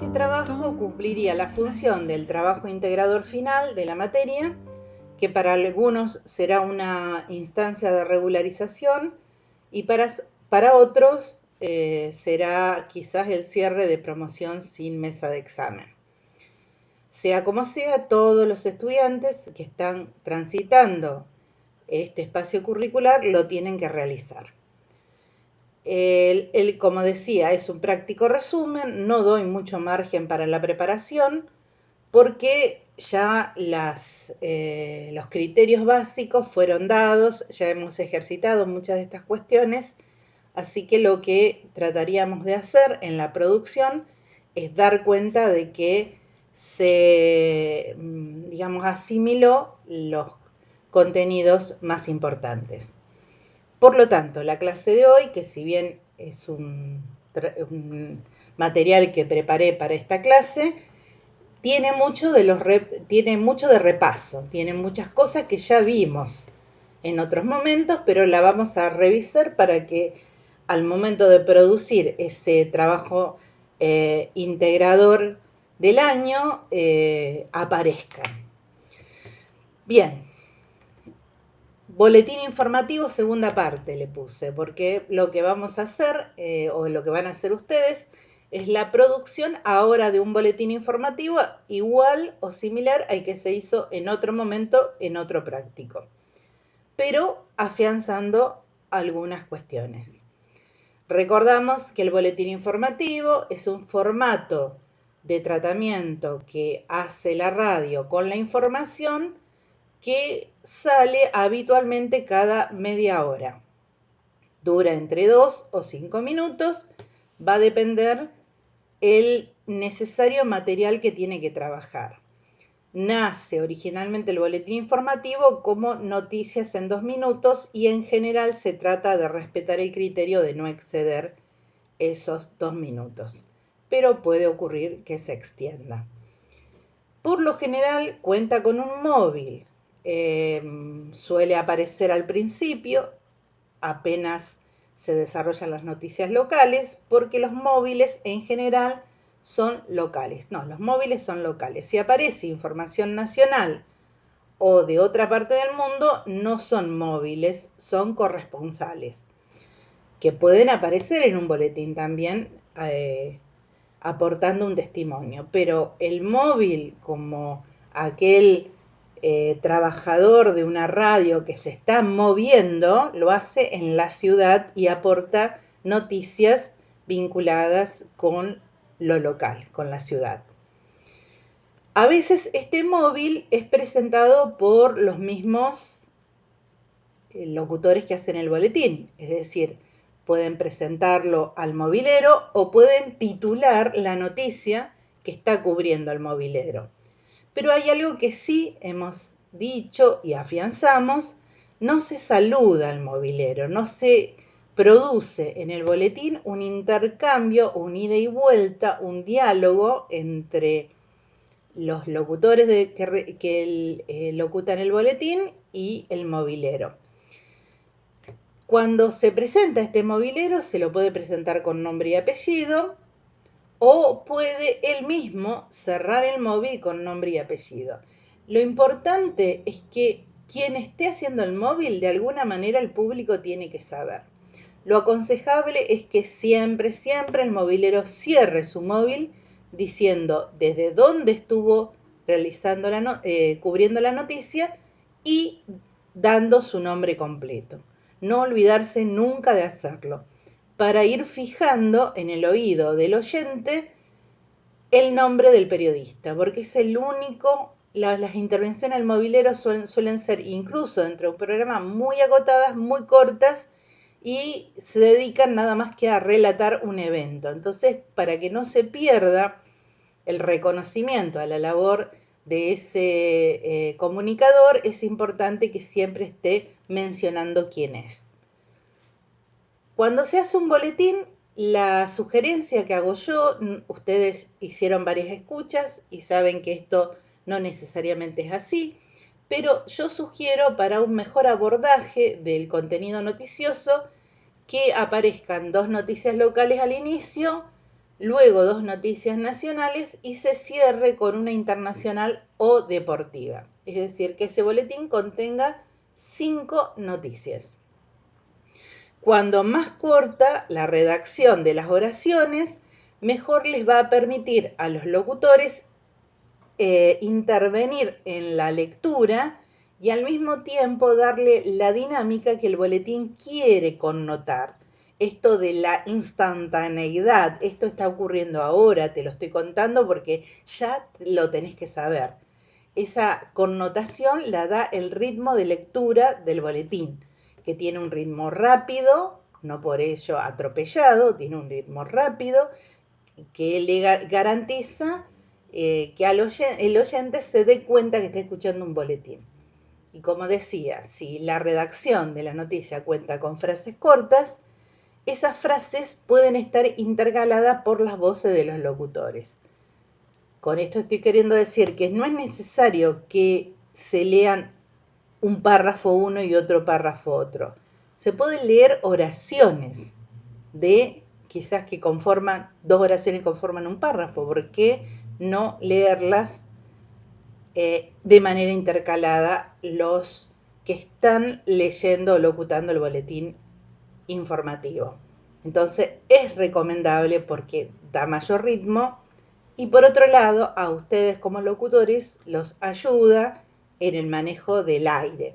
Este trabajo cumpliría la función del trabajo integrador final de la materia, que para algunos será una instancia de regularización y para otros será quizás el cierre de promoción sin mesa de examen. Sea como sea, todos los estudiantes que están transitando este espacio curricular lo tienen que realizar. Como decía, es un práctico resumen, no doy mucho margen para la preparación porque ya los criterios básicos fueron dados, ya hemos ejercitado muchas de estas cuestiones, así que lo que trataríamos de hacer en la producción es dar cuenta de que se, digamos, asimiló los contenidos más importantes. Por lo tanto, la clase de hoy, que si bien es un material que preparé para esta clase, tiene mucho de repaso, tiene muchas cosas que ya vimos en otros momentos, pero la vamos a revisar para que al momento de producir ese trabajo integrador del año aparezca. Bien. Boletín informativo, segunda parte le puse, porque lo que vamos a hacer, o lo que van a hacer ustedes, es la producción ahora de un boletín informativo igual o similar al que se hizo en otro momento, en otro práctico, pero afianzando algunas cuestiones. Recordamos que el boletín informativo es un formato de tratamiento que hace la radio con la información que sale habitualmente cada media hora. Dura entre 2 o 5 minutos, va a depender el necesario material que tiene que trabajar. Nace originalmente el boletín informativo como noticias en 2 minutos y en general se trata de respetar el criterio de no exceder esos 2 minutos, pero puede ocurrir que se extienda. Por lo general cuenta con un móvil, suele aparecer al principio, apenas se desarrollan las noticias locales, porque los móviles en general son locales. No, los móviles son locales. Si aparece información nacional o de otra parte del mundo, no son móviles, son corresponsales, que pueden aparecer en un boletín también, aportando un testimonio. Pero el móvil, como aquel trabajador de una radio que se está moviendo, lo hace en la ciudad y aporta noticias vinculadas con lo local, con la ciudad. A veces este móvil es presentado por los mismos locutores que hacen el boletín, es decir, pueden presentarlo al movilero o pueden titular la noticia que está cubriendo el movilero. Pero hay algo que sí hemos dicho y afianzamos: no se saluda al movilero, no se produce en el boletín un intercambio, un ida y vuelta, un diálogo entre los locutores que locutan el boletín y el movilero. Cuando se presenta este movilero, se lo puede presentar con nombre y apellido, o puede él mismo cerrar el móvil con nombre y apellido. Lo importante es que quien esté haciendo el móvil, de alguna manera el público tiene que saber. Lo aconsejable es que siempre el movilero cierre su móvil diciendo desde dónde estuvo cubriendo la noticia y dando su nombre completo. No olvidarse nunca de hacerlo, para ir fijando en el oído del oyente el nombre del periodista, porque es el único. Las intervenciones del movilero suelen ser, incluso dentro de un programa, muy agotadas, muy cortas, y se dedican nada más que a relatar un evento. Entonces, para que no se pierda el reconocimiento a la labor de ese comunicador, es importante que siempre esté mencionando quién es. Cuando se hace un boletín, la sugerencia que hago yo, ustedes hicieron varias escuchas y saben que esto no necesariamente es así, pero yo sugiero, para un mejor abordaje del contenido noticioso, que aparezcan 2 noticias locales al inicio, luego 2 noticias nacionales y se cierre con una internacional o deportiva. Es decir, que ese boletín contenga 5 noticias. Cuando más corta la redacción de las oraciones, mejor les va a permitir a los locutores intervenir en la lectura y al mismo tiempo darle la dinámica que el boletín quiere connotar. Esto de la instantaneidad, esto está ocurriendo ahora, te lo estoy contando porque ya lo tenés que saber. Esa connotación la da el ritmo de lectura del boletín, que tiene un ritmo rápido, no por ello atropellado, tiene un ritmo rápido que le garantiza que el oyente se dé cuenta que está escuchando un boletín. Y como decía, si la redacción de la noticia cuenta con frases cortas, esas frases pueden estar intercaladas por las voces de los locutores. Con esto estoy queriendo decir que no es necesario que se lean un párrafo uno y otro párrafo otro. Se pueden leer oraciones de quizás que conforman, 2 oraciones conforman un párrafo, ¿por qué no leerlas de manera intercalada los que están leyendo o locutando el boletín informativo? Entonces es recomendable porque da mayor ritmo y por otro lado a ustedes como locutores los ayuda en el manejo del aire,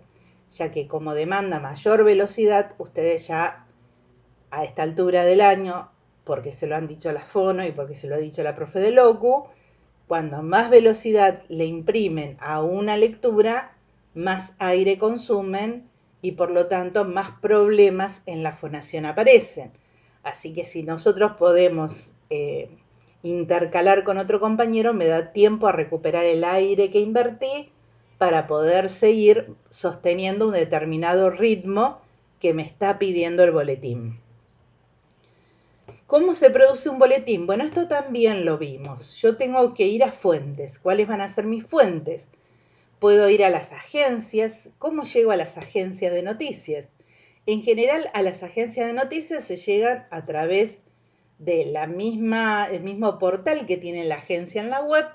ya que como demanda mayor velocidad, ustedes ya a esta altura del año, porque se lo han dicho la fono y porque se lo ha dicho la profe de locu, cuando más velocidad le imprimen a una lectura, más aire consumen y por lo tanto más problemas en la fonación aparecen. Así que si nosotros podemos intercalar con otro compañero, me da tiempo a recuperar el aire que invertí para poder seguir sosteniendo un determinado ritmo que me está pidiendo el boletín. ¿Cómo se produce un boletín? Bueno, esto también lo vimos. Yo tengo que ir a fuentes. ¿Cuáles van a ser mis fuentes? Puedo ir a las agencias. ¿Cómo llego a las agencias de noticias? En general, a las agencias de noticias se llegan a través de el mismo portal que tiene la agencia en la web,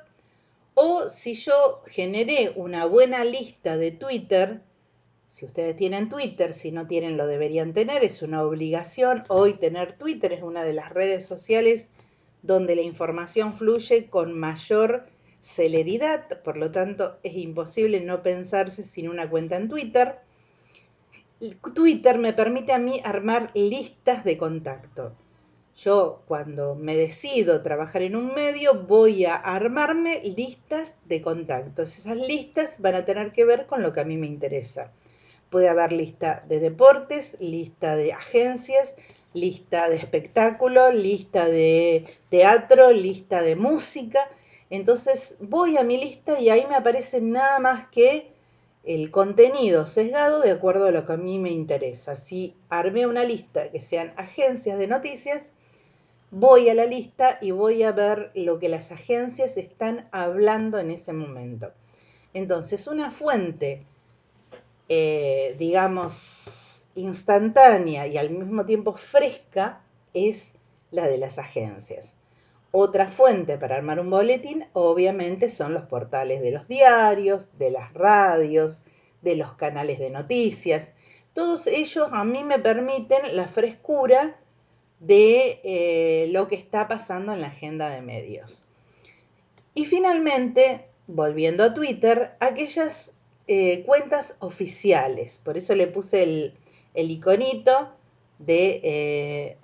o si yo generé una buena lista de Twitter. Si ustedes tienen Twitter, si no tienen lo deberían tener, es una obligación. Hoy tener Twitter es una de las redes sociales donde la información fluye con mayor celeridad, por lo tanto es imposible no pensarse sin una cuenta en Twitter. Twitter me permite a mí armar listas de contacto. Yo cuando me decido trabajar en un medio voy a armarme listas de contactos. Esas listas van a tener que ver con lo que a mí me interesa. Puede haber lista de deportes, lista de agencias, lista de espectáculo, lista de teatro, lista de música. Entonces voy a mi lista y ahí me aparece nada más que el contenido sesgado de acuerdo a lo que a mí me interesa. Si armé una lista que sean agencias de noticias, voy a la lista y voy a ver lo que las agencias están hablando en ese momento. Entonces, una fuente digamos, instantánea y al mismo tiempo fresca es la de las agencias. Otra fuente para armar un boletín, obviamente, son los portales de los diarios, de las radios, de los canales de noticias. Todos ellos a mí me permiten la frescura de lo que está pasando en la agenda de medios. Y finalmente, volviendo a Twitter, aquellas cuentas oficiales. Por eso le puse el iconito del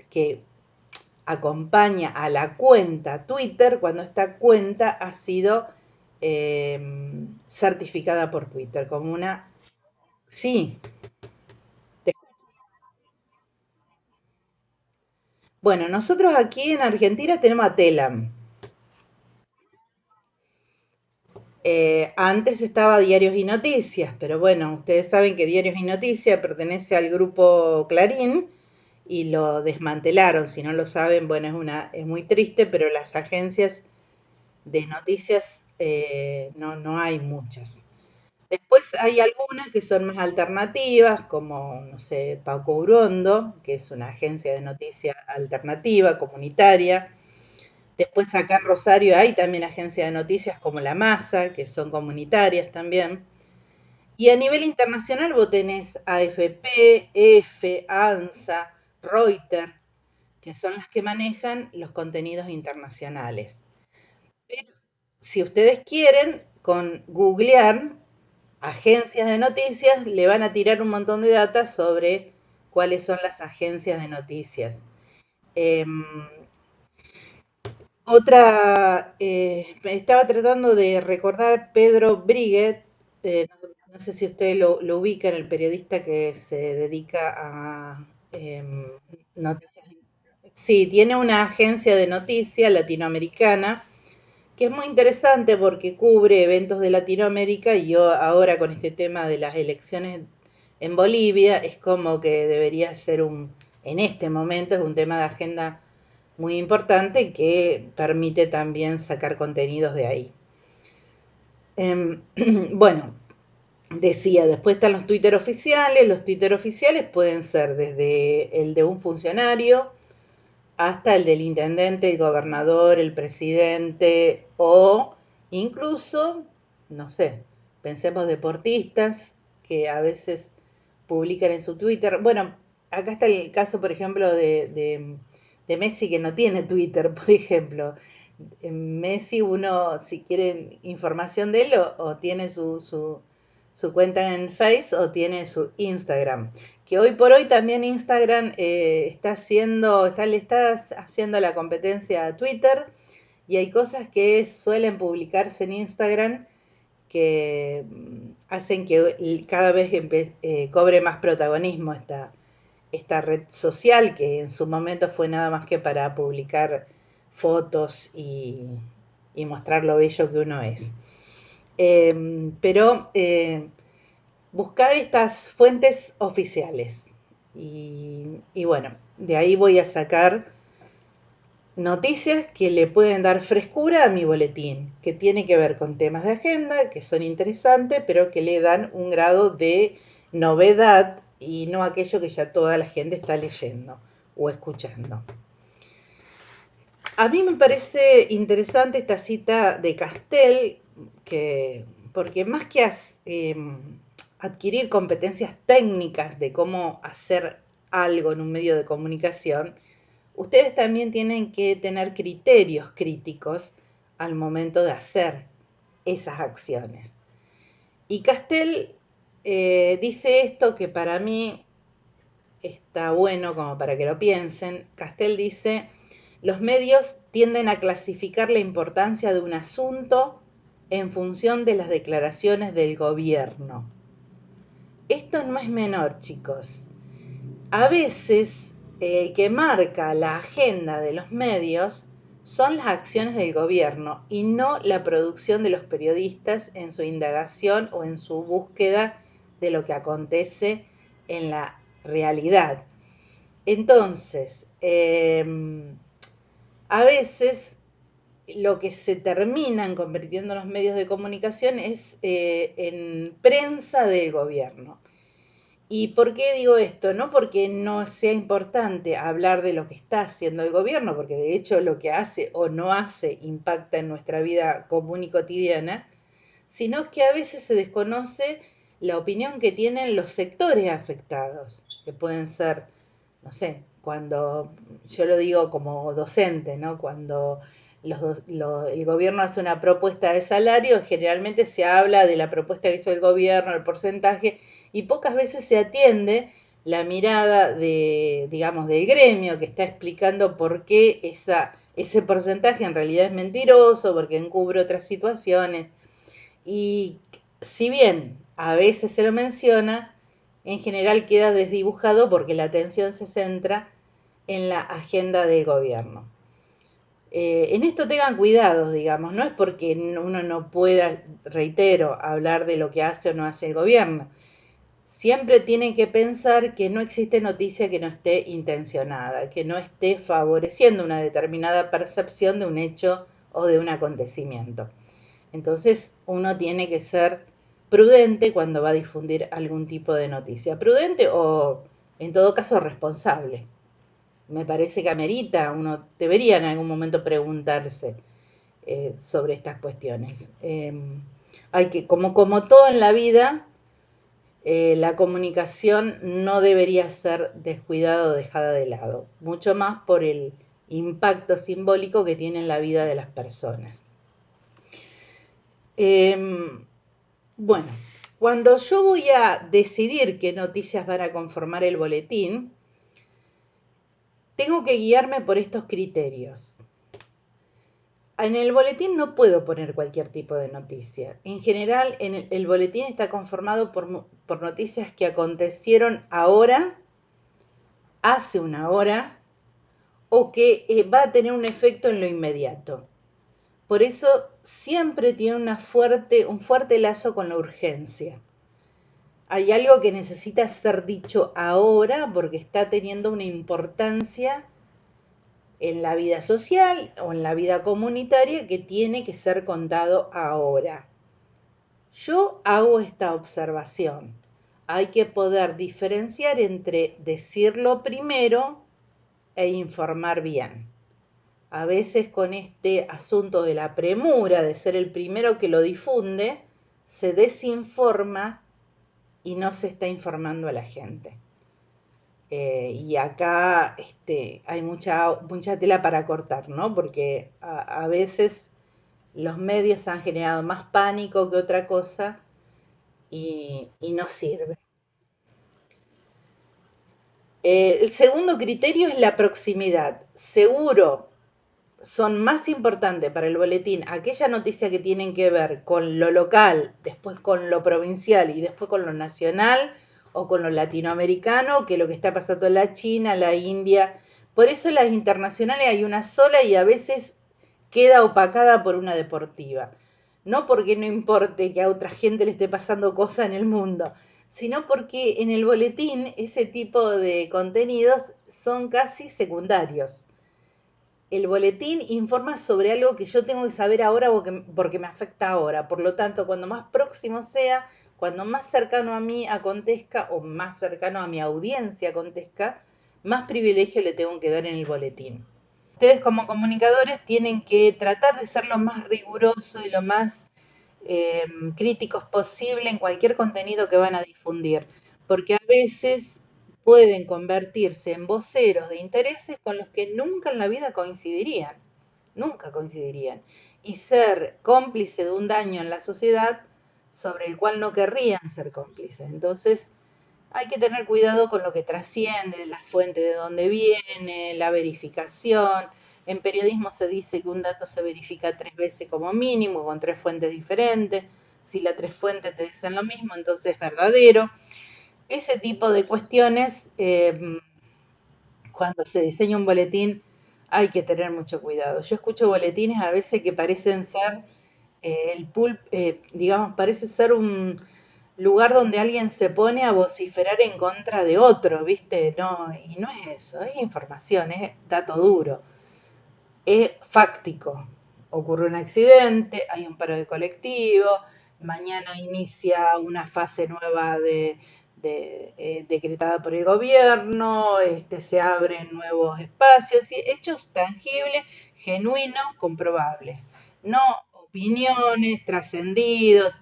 que acompaña a la cuenta Twitter cuando esta cuenta ha sido certificada por Twitter como una... Sí. Bueno, nosotros aquí en Argentina tenemos a Telam. Antes estaba Diarios y Noticias, pero bueno, ustedes saben que Diarios y Noticias pertenece al grupo Clarín y lo desmantelaron. Si no lo saben, bueno, es muy triste, pero las agencias de noticias no hay muchas. Después después hay algunas que son más alternativas, como, no sé, Paco Urondo, que es una agencia de noticias alternativa, comunitaria. Después acá en Rosario hay también agencias de noticias como La Masa, que son comunitarias también. Y a nivel internacional vos tenés AFP, EFE, ANSA, Reuters, que son las que manejan los contenidos internacionales. Pero si ustedes quieren, con googlear agencias de noticias, le van a tirar un montón de data sobre cuáles son las agencias de noticias. Em, estaba tratando de recordar Pedro Briguet, no sé si usted lo ubica, en el periodista que se dedica a noticias. Sí, tiene una agencia de noticias latinoamericana que es muy interesante porque cubre eventos de Latinoamérica y yo ahora con este tema de las elecciones en Bolivia es como que debería ser en este momento es un tema de agenda muy importante que permite también sacar contenidos de ahí. Bueno, decía, después están los Twitter oficiales pueden ser desde el de un funcionario hasta el del intendente, el gobernador, el presidente o incluso, no sé, pensemos deportistas que a veces publican en su Twitter. Bueno, acá está el caso, por ejemplo, de Messi que no tiene Twitter, por ejemplo. En Messi uno, si quieren información de él, o tiene su cuenta en Face o tiene su Instagram. Que hoy por hoy también Instagram le está haciendo la competencia a Twitter y hay cosas que suelen publicarse en Instagram que hacen que cada vez cobre más protagonismo esta red social que en su momento fue nada más que para publicar fotos y mostrar lo bello que uno es. Pero buscar estas fuentes oficiales. Y bueno, de ahí voy a sacar noticias que le pueden dar frescura a mi boletín, que tiene que ver con temas de agenda, que son interesantes, pero que le dan un grado de novedad y no aquello que ya toda la gente está leyendo o escuchando. A mí me parece interesante esta cita de Castel, porque más que adquirir competencias técnicas de cómo hacer algo en un medio de comunicación, ustedes también tienen que tener criterios críticos al momento de hacer esas acciones. Y Castel dice esto que para mí está bueno como para que lo piensen. Castel dice, los medios tienden a clasificar la importancia de un asunto en función de las declaraciones del gobierno. Esto no es menor, chicos. A veces el que marca la agenda de los medios son las acciones del gobierno y no la producción de los periodistas en su indagación o en su búsqueda de lo que acontece en la realidad. Entonces, a veces lo que se terminan convirtiendo los medios de comunicación es en prensa del gobierno. ¿Y por qué digo esto? No porque no sea importante hablar de lo que está haciendo el gobierno, porque de hecho lo que hace o no hace impacta en nuestra vida común y cotidiana, sino que a veces se desconoce la opinión que tienen los sectores afectados, que pueden ser, no sé, cuando yo lo digo como docente, ¿no? Cuando el gobierno hace una propuesta de salario, generalmente se habla de la propuesta que hizo el gobierno, el porcentaje, y pocas veces se atiende la mirada digamos, del gremio que está explicando por qué ese porcentaje en realidad es mentiroso, porque encubre otras situaciones. Y si bien a veces se lo menciona, en general queda desdibujado porque la atención se centra en la agenda del gobierno. En esto tengan cuidado, digamos, no es porque uno no pueda, reitero, hablar de lo que hace o no hace el gobierno. Siempre tienen que pensar que no existe noticia que no esté intencionada, que no esté favoreciendo una determinada percepción de un hecho o de un acontecimiento. Entonces uno tiene que ser prudente cuando va a difundir algún tipo de noticia. Prudente o, en todo caso, responsable. Me parece que amerita, uno debería en algún momento preguntarse sobre estas cuestiones. Hay que, como todo en la vida, la comunicación no debería ser descuidada o dejada de lado, mucho más por el impacto simbólico que tiene en la vida de las personas. Bueno, cuando yo voy a decidir qué noticias van a conformar el boletín, tengo que guiarme por estos criterios. En el boletín no puedo poner cualquier tipo de noticia. En general, el boletín está conformado por noticias que acontecieron ahora, hace una hora, o que va a tener un efecto en lo inmediato. Por eso siempre tiene un fuerte lazo con la urgencia. Hay algo que necesita ser dicho ahora porque está teniendo una importancia en la vida social o en la vida comunitaria que tiene que ser contado ahora. Yo hago esta observación. Hay que poder diferenciar entre decirlo primero e informar bien. A veces con este asunto de la premura, de ser el primero que lo difunde, se desinforma y no se está informando a la gente. Y acá hay mucha tela para cortar, ¿no? Porque a veces los medios han generado más pánico que otra cosa y no sirve. El segundo criterio es la proximidad. Seguro son más importantes para el boletín aquella noticia que tienen que ver con lo local, después con lo provincial y después con lo nacional o con lo latinoamericano que lo que está pasando en la China, la India. Por eso las internacionales hay una sola y a veces queda opacada por una deportiva. No porque no importe que a otra gente le esté pasando cosas en el mundo, sino porque en el boletín ese tipo de contenidos son casi secundarios. El boletín informa sobre algo que yo tengo que saber ahora porque me afecta ahora. Por lo tanto, cuando más próximo sea, cuando más cercano a mí acontezca o más cercano a mi audiencia acontezca, más privilegio le tengo que dar en el boletín. Ustedes como comunicadores tienen que tratar de ser lo más riguroso y lo más críticos posible en cualquier contenido que van a difundir, porque a veces pueden convertirse en voceros de intereses con los que nunca en la vida coincidirían, nunca coincidirían, y ser cómplice de un daño en la sociedad sobre el cual no querrían ser cómplices. Entonces, hay que tener cuidado con lo que trasciende, la fuente de dónde viene, la verificación. En periodismo se dice que un dato se verifica 3 veces como mínimo, con 3 fuentes diferentes. Si las 3 fuentes te dicen lo mismo, entonces es verdadero. Ese tipo de cuestiones, cuando se diseña un boletín, hay que tener mucho cuidado. Yo escucho boletines a veces que parecen ser digamos, parece ser un lugar donde alguien se pone a vociferar en contra de otro, ¿viste? No, y no es eso, es información, es dato duro, es fáctico. Ocurre un accidente, hay un paro de colectivo, mañana inicia una fase nueva decretada por el gobierno, se abren nuevos espacios, y hechos tangibles, genuinos, comprobables. No opiniones, trascendidos,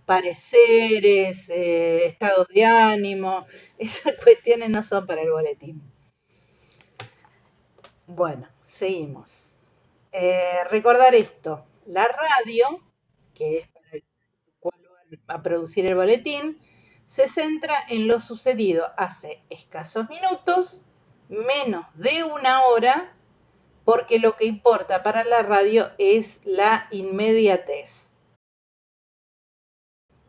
pareceres, estados de ánimo, esas cuestiones no son para el boletín. Bueno, seguimos. Recordar esto, la radio, que es para el cual van a producir el boletín, se centra en lo sucedido hace escasos minutos, menos de una hora, porque lo que importa para la radio es la inmediatez.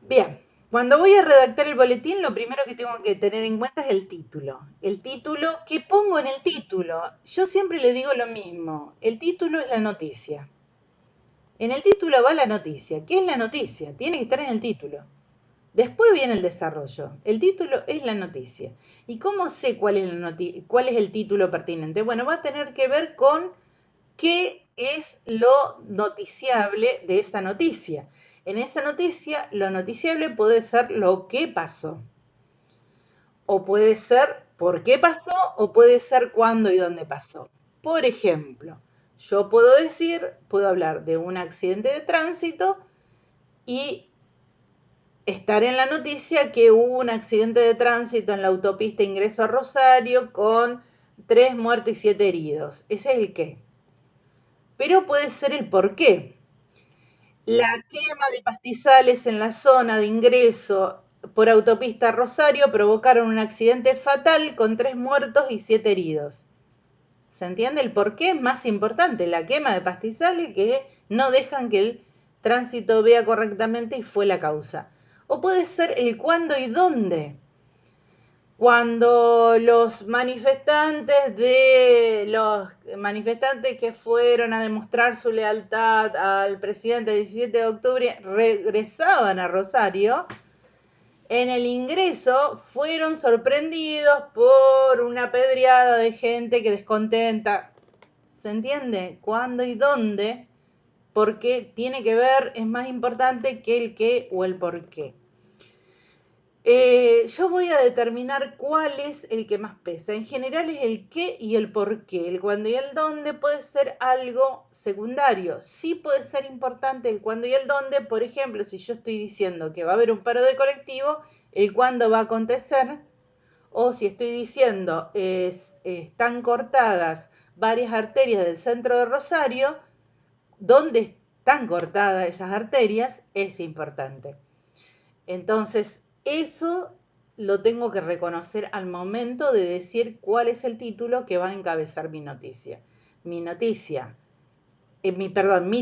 Bien, cuando voy a redactar el boletín, lo primero que tengo que tener en cuenta es el título. El título, ¿qué pongo en el título? Yo siempre le digo lo mismo, el título es la noticia. En el título va la noticia. ¿Qué es la noticia? Tiene que estar en el título. Después viene el desarrollo. El título es la noticia. ¿Y cómo sé cuál es el título pertinente? Bueno, va a tener que ver con qué es lo noticiable de esa noticia. En esa noticia, lo noticiable puede ser lo que pasó. O puede ser por qué pasó, o puede ser cuándo y dónde pasó. Por ejemplo, yo puedo hablar de un accidente de tránsito y estar en la noticia que hubo un accidente de tránsito en la autopista ingreso a Rosario con 3 muertos y 7 heridos. Ese es el qué. Pero puede ser el por qué. La quema de pastizales en la zona de ingreso por autopista Rosario provocaron un accidente fatal con 3 muertos y 7 heridos. ¿Se entiende? El por qué es más importante, la quema de pastizales que no dejan que el tránsito vea correctamente y fue la causa. O puede ser el cuándo y dónde. Cuando los manifestantes que fueron a demostrar su lealtad al presidente el 17 de octubre regresaban a Rosario, en el ingreso fueron sorprendidos por una pedreada de gente que descontenta. ¿Se entiende? ¿Cuándo y dónde? Porque tiene que ver, es más importante que el qué o el por qué. Yo voy a determinar cuál es el que más pesa. En general es el qué y el por qué. El cuándo y el dónde puede ser algo secundario. Sí puede ser importante el cuándo y el dónde. Por ejemplo, si yo estoy diciendo que va a haber un paro de colectivo, el cuándo va a acontecer. O si estoy diciendo están cortadas varias arterias del centro de Rosario, dónde están cortadas esas arterias es importante. Entonces, eso lo tengo que reconocer al momento de decir cuál es el título que va a encabezar mi noticia. Mi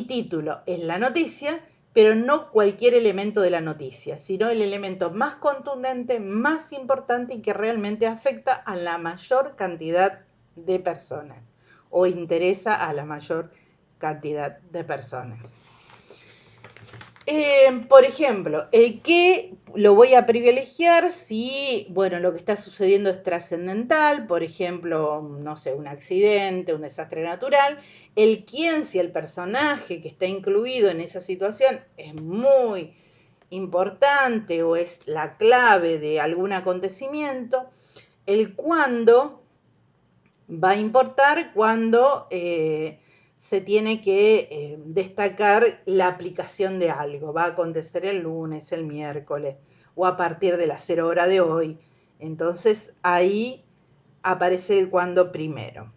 título es la noticia, pero no cualquier elemento de la noticia, sino el elemento más contundente, más importante y que realmente afecta a la mayor cantidad de personas o interesa a la mayor cantidad de personas. Por ejemplo, el qué lo voy a privilegiar si, bueno, lo que está sucediendo es trascendental, por ejemplo, no sé, un accidente, un desastre natural. El quién, si el personaje que está incluido en esa situación es muy importante o es la clave de algún acontecimiento. El cuándo va a importar cuando se tiene que destacar la aplicación de algo. Va a acontecer el lunes, el miércoles o a partir de las 0 horas de hoy. Entonces ahí aparece el cuándo primero.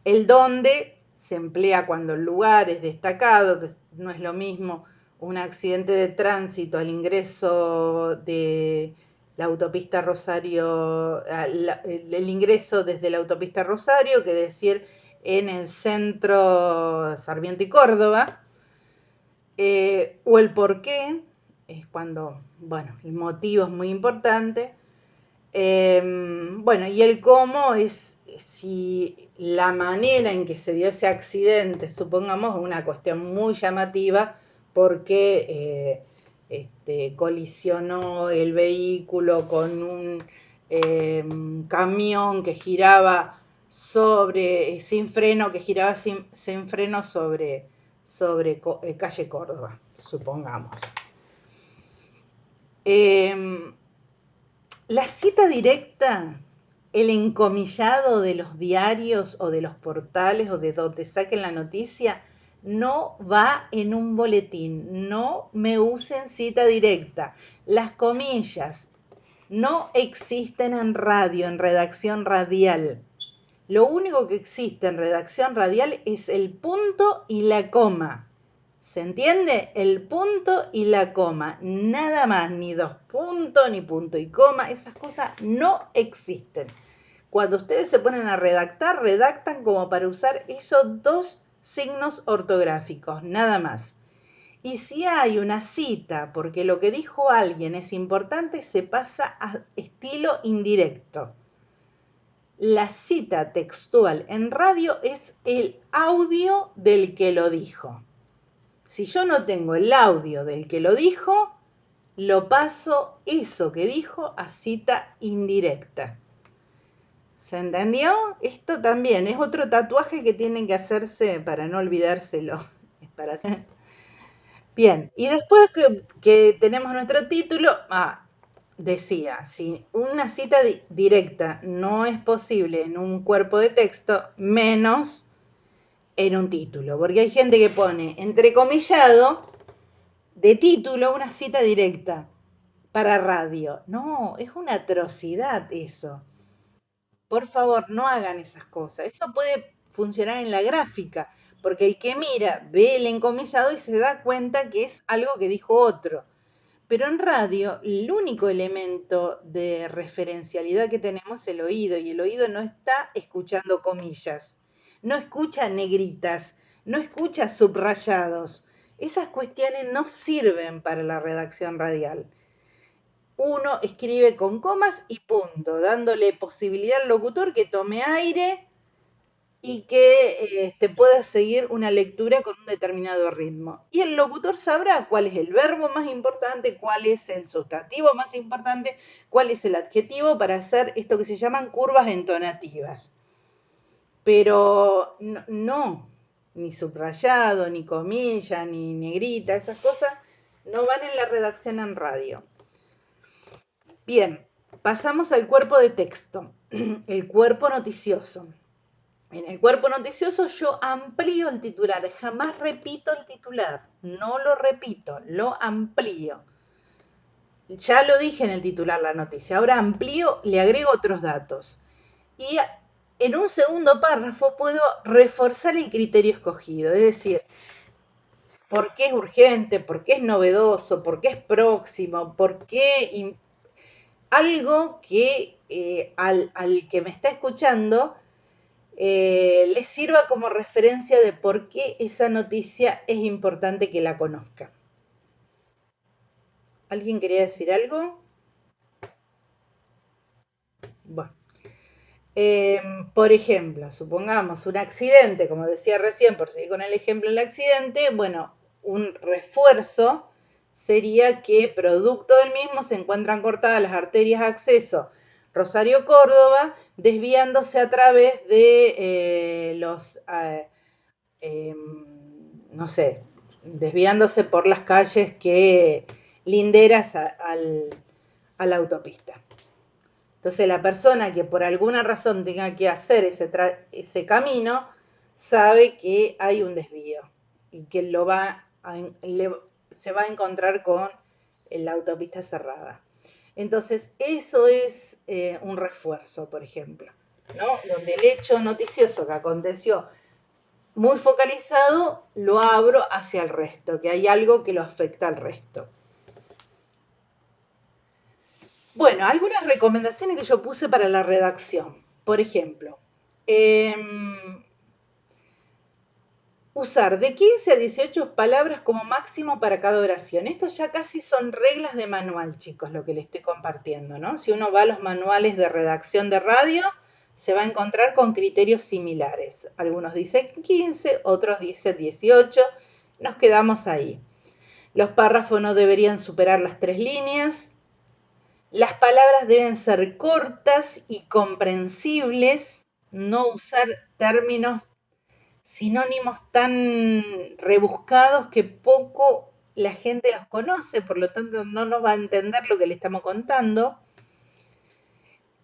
El dónde se emplea cuando el lugar es destacado, que no es lo mismo un accidente de tránsito al ingreso de la autopista Rosario, el ingreso desde la autopista Rosario, que decir en el centro Sarmiento y Córdoba, o el por qué, es cuando, bueno, el motivo es muy importante. Bueno, y el cómo es si la manera en que se dio ese accidente, supongamos una cuestión muy llamativa, porque colisionó el vehículo con un camión que giraba sin freno, sin freno sobre calle Córdoba, supongamos. La cita directa, el encomillado de los diarios o de los portales o de donde saquen la noticia, no va en un boletín. No me usen cita directa. Las comillas no existen en radio, en redacción radial. Lo único que existe en redacción radial es el punto y la coma. ¿Se entiende? El punto y la coma. Nada más, ni dos puntos, ni punto y coma. Esas cosas no existen. Cuando ustedes se ponen a redactar, redactan como para usar esos dos signos ortográficos, nada más. Y si hay una cita, porque lo que dijo alguien es importante, se pasa a estilo indirecto. La cita textual en radio es el audio del que lo dijo. Si yo no tengo el audio del que lo dijo, lo paso eso que dijo a cita indirecta. ¿Se entendió? Esto también es otro tatuaje que tienen que hacerse para no olvidárselo. Es para hacer. Bien, y después que tenemos nuestro título, decía, si una cita directa no es posible en un cuerpo de texto, menos en un título, porque hay gente que pone entrecomillado de título una cita directa para radio. No, es una atrocidad eso. Por favor, no hagan esas cosas. Eso puede funcionar en la gráfica, porque el que mira ve el encomillado y se da cuenta que es algo que dijo otro. Pero en radio, el único elemento de referencialidad que tenemos es el oído, y el oído no está escuchando comillas, no escucha negritas, no escucha subrayados. Esas cuestiones no sirven para la redacción radial. Uno escribe con comas y punto, dándole posibilidad al locutor que tome aire y que pueda seguir una lectura con un determinado ritmo. Y el locutor sabrá cuál es el verbo más importante, cuál es el sustantivo más importante, cuál es el adjetivo para hacer esto que se llaman curvas entonativas. Pero no, ni subrayado, ni comilla, ni negrita, esas cosas no van en la redacción en radio. Bien, pasamos al cuerpo de texto, el cuerpo noticioso. En el cuerpo noticioso yo amplío el titular, jamás repito el titular, no lo repito, lo amplío. Ya lo dije en el titular la noticia, ahora amplío, le agrego otros datos. Y en un segundo párrafo puedo reforzar el criterio escogido, es decir, por qué es urgente, por qué es novedoso, por qué es próximo, por qué algo que al que me está escuchando les sirva como referencia de por qué esa noticia es importante que la conozca. ¿Alguien quería decir algo? Bueno. Por ejemplo, supongamos un accidente, como decía recién, por seguir con el ejemplo del accidente, bueno, un refuerzo sería que producto del mismo se encuentran cortadas las arterias de acceso Rosario-Córdoba, desviándose a través de no sé, desviándose por las calles que linderas a la autopista. Entonces la persona que por alguna razón tenga que hacer ese camino sabe que hay un desvío y que se va a encontrar con la autopista cerrada. Entonces eso es un refuerzo, por ejemplo, ¿no? Donde el hecho noticioso que aconteció muy focalizado, lo abro hacia el resto, que hay algo que lo afecta al resto. Bueno, algunas recomendaciones que yo puse para la redacción. Por ejemplo, usar de 15 a 18 palabras como máximo para cada oración. Esto ya casi son reglas de manual, chicos, lo que les estoy compartiendo, ¿no? Si uno va a los manuales de redacción de radio, se va a encontrar con criterios similares. Algunos dicen 15, otros dicen 18. Nos quedamos ahí. Los párrafos no deberían superar las 3 líneas. Las palabras deben ser cortas y comprensibles, no usar términos sinónimos tan rebuscados que poco la gente los conoce, por lo tanto no nos va a entender lo que le estamos contando.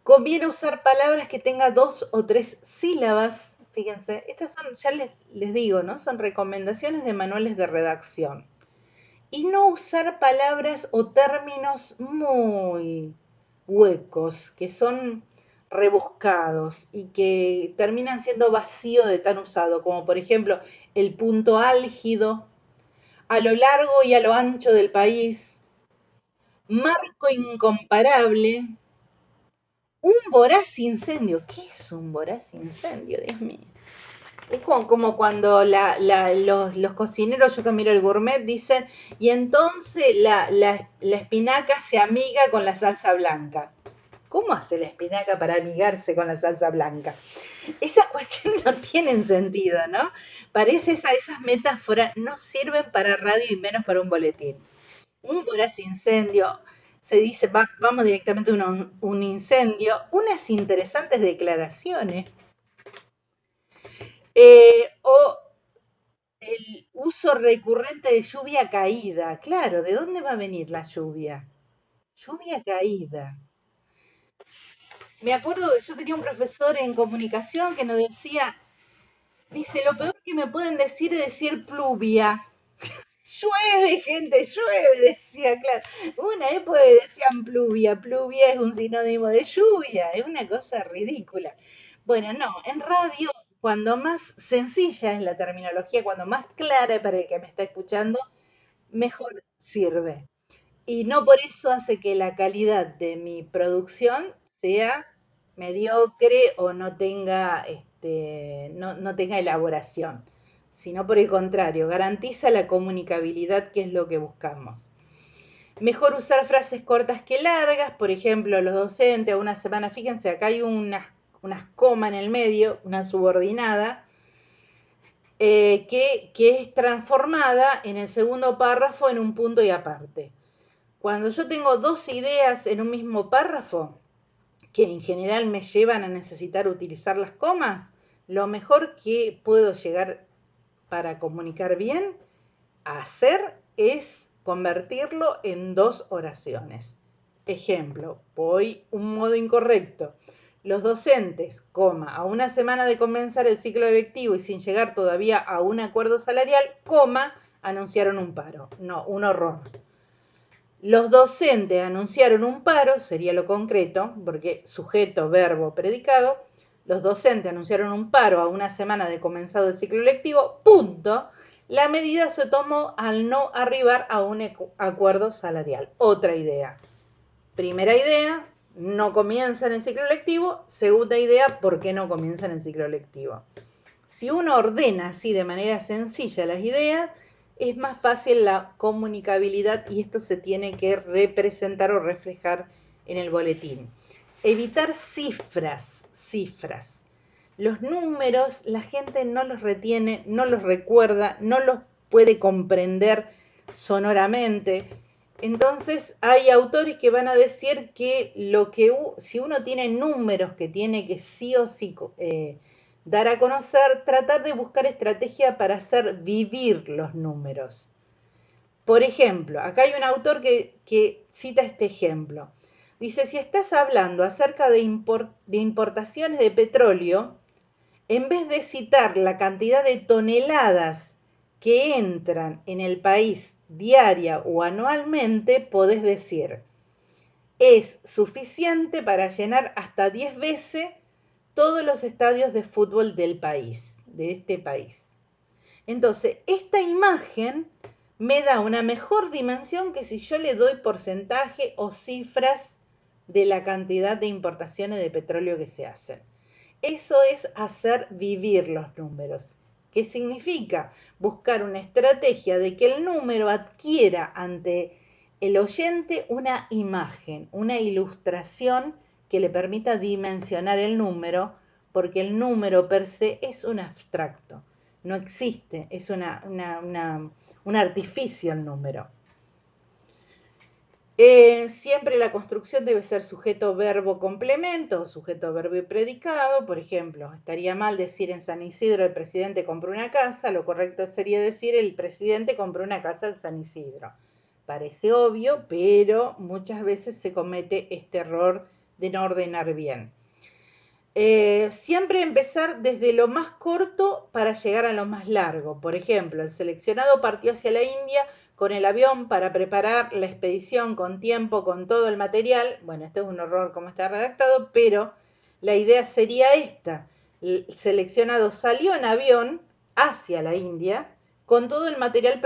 Conviene usar palabras que tengan 2 o 3 sílabas. Fíjense, estas son, ya les digo, ¿no? Son recomendaciones de manuales de redacción. Y no usar palabras o términos muy huecos, que son rebuscados y que terminan siendo vacío de tan usado, como por ejemplo el punto álgido, a lo largo y a lo ancho del país, marco incomparable, un voraz incendio. ¿Qué es un voraz incendio? Dios mío. Es como cuando los cocineros, yo que miro el gourmet, dicen, y entonces la espinaca se amiga con la salsa blanca. ¿Cómo hace la espinaca para amigarse con la salsa blanca? Esas cuestiones no tienen sentido, ¿no? Parece esas metáforas no sirven para radio y menos para un boletín. Un voraz incendio, se dice, vamos directamente a un incendio, unas interesantes declaraciones, o El uso recurrente de lluvia caída. Claro, ¿de dónde va a venir la lluvia? Lluvia caída. Me acuerdo, yo tenía un profesor en comunicación que nos decía, dice, lo peor que me pueden decir es decir pluvia. Llueve, gente, llueve, decía, claro. Hubo una época que decían pluvia, pluvia es un sinónimo de lluvia, es una cosa ridícula. Bueno, no, en radio, cuando más sencilla es la terminología, cuando más clara para el que me está escuchando, mejor sirve. Y no por eso hace que la calidad de mi producción sea mediocre o no tenga, no tenga elaboración, sino por el contrario, garantiza la comunicabilidad, que es lo que buscamos. Mejor usar frases cortas que largas, por ejemplo, los docentes a una semana, fíjense, acá hay unas comas en el medio, una subordinada, que es transformada en el segundo párrafo en un punto y aparte. Cuando yo tengo dos ideas en un mismo párrafo, que en general me llevan a necesitar utilizar las comas, lo mejor que puedo llegar para comunicar bien a hacer es convertirlo en dos oraciones. Ejemplo, voy un modo incorrecto. Los docentes, coma, a una semana de comenzar el ciclo lectivo y sin llegar todavía a un acuerdo salarial, coma, anunciaron un paro. No, un horror. Los docentes anunciaron un paro, sería lo concreto, porque sujeto, verbo, predicado. Los docentes anunciaron un paro a una semana de comenzado el ciclo lectivo, punto. La medida se tomó al no arribar a un acuerdo salarial. Otra idea. Primera idea, no comienza en el ciclo lectivo. Segunda idea, ¿por qué no comienza en el ciclo lectivo? Si uno ordena así de manera sencilla las ideas, es más fácil la comunicabilidad y esto se tiene que representar o reflejar en el boletín. Evitar cifras. Los números la gente no los retiene, no los recuerda, no los puede comprender sonoramente. Entonces hay autores que van a decir que si uno tiene números que tiene que sí o sí dar a conocer, tratar de buscar estrategia para hacer vivir los números. Por ejemplo, acá hay un autor que cita este ejemplo. Dice, si estás hablando acerca de importaciones de petróleo, en vez de citar la cantidad de toneladas que entran en el país diaria o anualmente, podés decir, es suficiente para llenar hasta 10 veces todos los estadios de fútbol del país, de este país. Entonces, esta imagen me da una mejor dimensión que si yo le doy porcentaje o cifras de la cantidad de importaciones de petróleo que se hacen. Eso es hacer vivir los números. ¿Qué significa? Buscar una estrategia de que el número adquiera ante el oyente una imagen, una ilustración que le permita dimensionar el número, porque el número per se es un abstracto, no existe, es un artificio el número. Siempre la construcción debe ser sujeto, verbo, complemento, sujeto, verbo y predicado. Por ejemplo, estaría mal decir en San Isidro el presidente compró una casa, lo correcto sería decir el presidente compró una casa en San Isidro. Parece obvio, pero muchas veces se comete este error de no ordenar bien. Siempre empezar desde lo más corto para llegar a lo más largo. Por ejemplo, el seleccionado partió hacia la India con el avión para preparar la expedición con tiempo, con todo el material. Bueno, esto es un horror como está redactado, pero la idea sería esta. El seleccionado salió en avión hacia la India con todo el material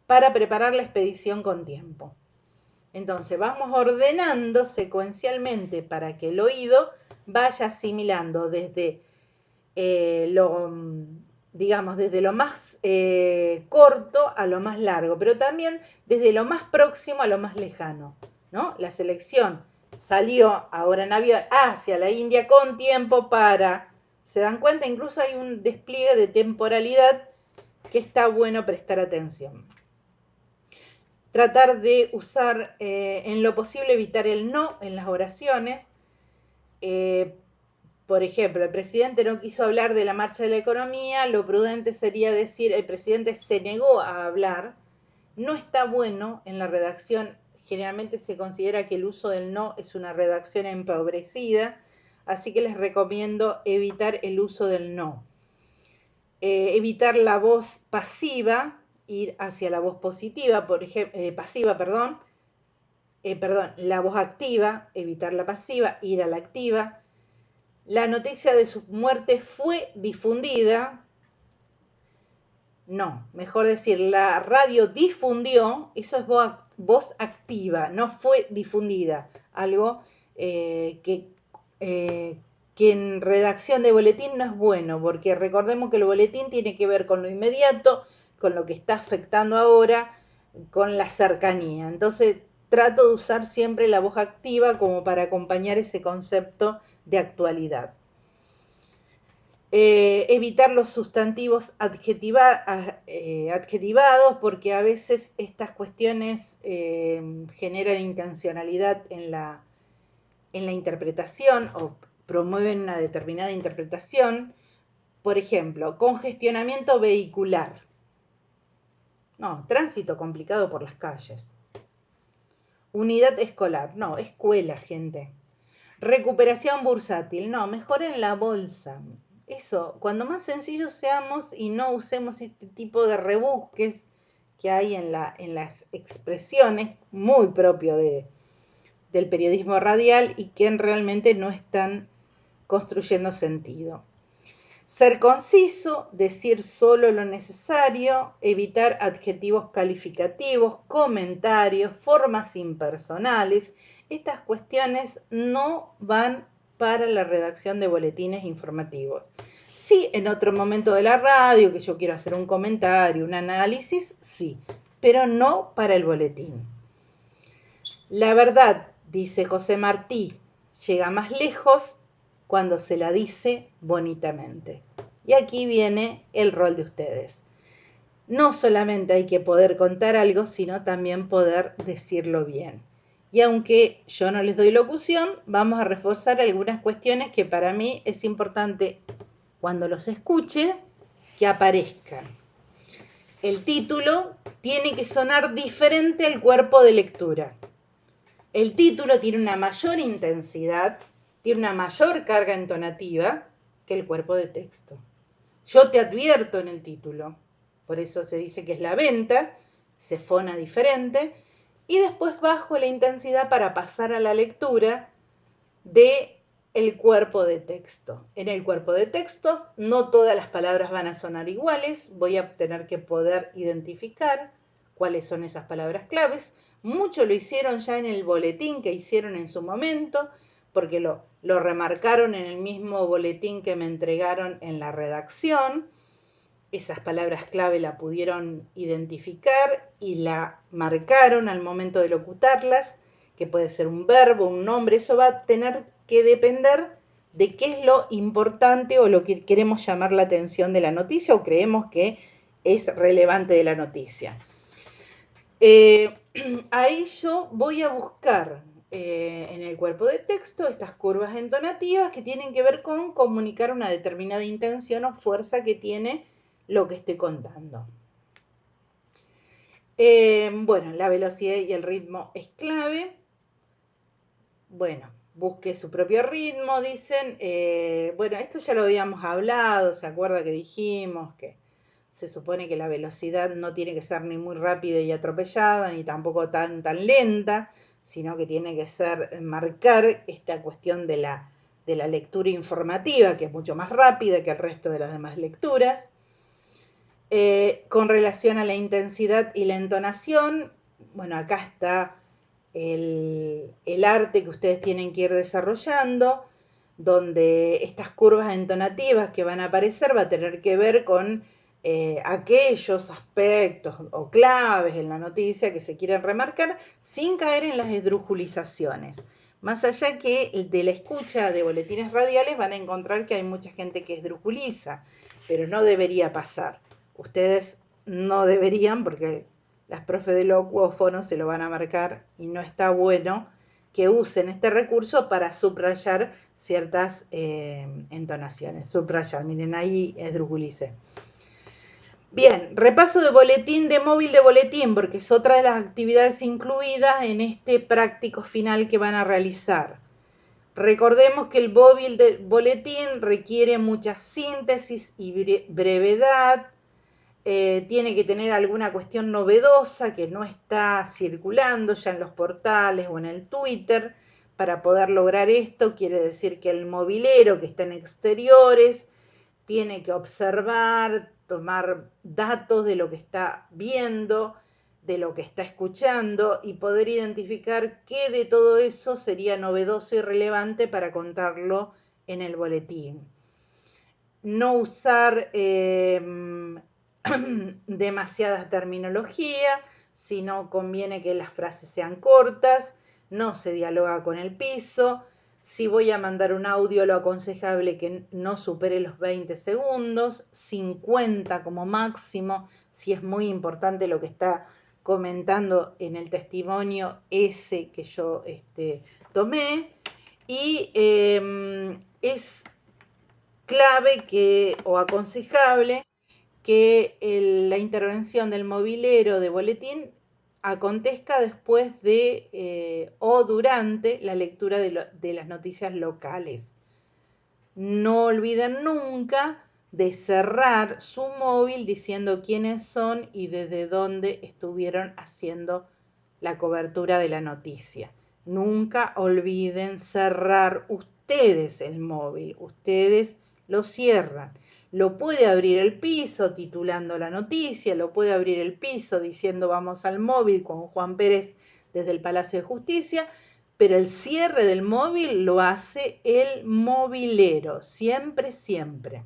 para preparar la expedición con tiempo. Entonces vamos ordenando secuencialmente para que el oído vaya asimilando desde desde lo más corto a lo más largo, pero también desde lo más próximo a lo más lejano, ¿no? La selección salió ahora en avión hacia la India con tiempo para, ¿se dan cuenta? Incluso hay un despliegue de temporalidad que está bueno prestar atención. Tratar de usar, en lo posible, evitar el no en las oraciones. Por ejemplo, el presidente no quiso hablar de la marcha de la economía, lo prudente sería decir, el presidente se negó a hablar. No está bueno en la redacción, generalmente se considera que el uso del no es una redacción empobrecida, así que les recomiendo evitar el uso del no. Evitar la voz pasiva, ir hacia la voz positiva, por ejemplo, pasiva, perdón, la voz activa, evitar la pasiva, ir a la activa. La noticia de su muerte fue difundida. No, mejor decir, la radio difundió, eso es voz activa, no fue difundida. Algo que en redacción de boletín no es bueno, porque recordemos que el boletín tiene que ver con lo inmediato, con lo que está afectando ahora, con la cercanía. Entonces, trato de usar siempre la voz activa como para acompañar ese concepto de actualidad. Evitar los sustantivos adjetivados, porque a veces estas cuestiones generan intencionalidad en la interpretación o promueven una determinada interpretación. Por ejemplo, congestionamiento vehicular. No, tránsito complicado por las calles. Unidad escolar. No, escuela, gente. Recuperación bursátil. No, mejor en la bolsa. Eso, cuando más sencillos seamos y no usemos este tipo de rebusques que hay en las expresiones, muy propio del periodismo radial y que realmente no están construyendo sentido. Ser conciso, decir solo lo necesario, evitar adjetivos calificativos, comentarios, formas impersonales. Estas cuestiones no van para la redacción de boletines informativos. Sí, en otro momento de la radio, que yo quiero hacer un comentario, un análisis, sí, pero no para el boletín. La verdad, dice José Martí, llega más lejos cuando se la dice bonitamente. Y aquí viene el rol de ustedes. No solamente hay que poder contar algo, sino también poder decirlo bien. Y aunque yo no les doy locución, vamos a reforzar algunas cuestiones que para mí es importante cuando los escuche que aparezcan. El título tiene que sonar diferente al cuerpo de lectura. El título tiene una mayor intensidad, tiene una mayor carga entonativa que el cuerpo de texto. Yo te advierto en el título, por eso se dice que es la venta, se fona diferente, y después bajo la intensidad para pasar a la lectura de el cuerpo de texto. En el cuerpo de texto no todas las palabras van a sonar iguales, voy a tener que poder identificar cuáles son esas palabras claves. Mucho lo hicieron ya en el boletín que hicieron en su momento, porque lo remarcaron en el mismo boletín que me entregaron en la redacción. Esas palabras clave la pudieron identificar y la marcaron al momento de locutarlas, que puede ser un verbo, un nombre, eso va a tener que depender de qué es lo importante o lo que queremos llamar la atención de la noticia o creemos que es relevante de la noticia. Ahí yo voy a buscar en el cuerpo de texto estas curvas entonativas que tienen que ver con comunicar una determinada intención o fuerza que tiene lo que estoy contando. Bueno, la velocidad y el ritmo es clave. Bueno, busque su propio ritmo, dicen. Bueno, esto ya lo habíamos hablado, ¿se acuerda que dijimos que se supone que la velocidad no tiene que ser ni muy rápida y atropellada, ni tampoco tan lenta, sino que tiene que ser marcar esta cuestión de la lectura informativa, que es mucho más rápida que el resto de las demás lecturas. Con relación a la intensidad y la entonación, bueno, acá está el arte que ustedes tienen que ir desarrollando, donde estas curvas entonativas que van a aparecer va a tener que ver con aquellos aspectos o claves en la noticia que se quieren remarcar sin caer en las esdrujulizaciones. Más allá que de la escucha de boletines radiales van a encontrar que hay mucha gente que esdrujuliza, pero no debería pasar. Ustedes no deberían, porque las profes de locuófono se lo van a marcar y no está bueno que usen este recurso para subrayar ciertas entonaciones. Subrayar, miren, ahí esdrujulicé. Bien, repaso de boletín, de móvil de boletín, porque es otra de las actividades incluidas en este práctico final que van a realizar. Recordemos que el móvil de boletín requiere mucha síntesis y brevedad, tiene que tener alguna cuestión novedosa que no está circulando ya en los portales o en el Twitter. Para poder lograr esto, quiere decir que el movilero que está en exteriores tiene que observar, tomar datos de lo que está viendo, de lo que está escuchando y poder identificar qué de todo eso sería novedoso y relevante para contarlo en el boletín. No usar demasiada terminología, sino conviene que las frases sean cortas, no se dialoga con el piso. Si voy a mandar un audio, lo aconsejable que no supere los 20 segundos, 50 como máximo, si es muy importante lo que está comentando en el testimonio ese que yo tomé. Y es clave o aconsejable que la intervención del movilero de boletín acontezca después de o durante la lectura de las noticias locales. No olviden nunca de cerrar su móvil diciendo quiénes son y desde dónde estuvieron haciendo la cobertura de la noticia. Nunca olviden cerrar ustedes el móvil, ustedes lo cierran. Lo puede abrir el piso titulando la noticia, lo puede abrir el piso diciendo vamos al móvil con Juan Pérez desde el Palacio de Justicia, pero el cierre del móvil lo hace el movilero, siempre, siempre.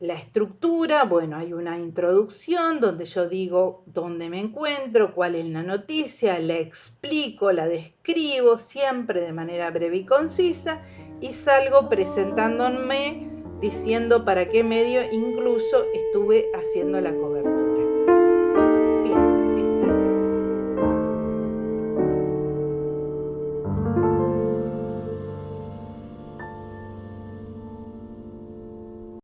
La estructura, bueno, hay una introducción donde yo digo dónde me encuentro, cuál es la noticia, la explico, la describo siempre de manera breve y concisa y salgo presentándome diciendo para qué medio incluso estuve haciendo la cobertura.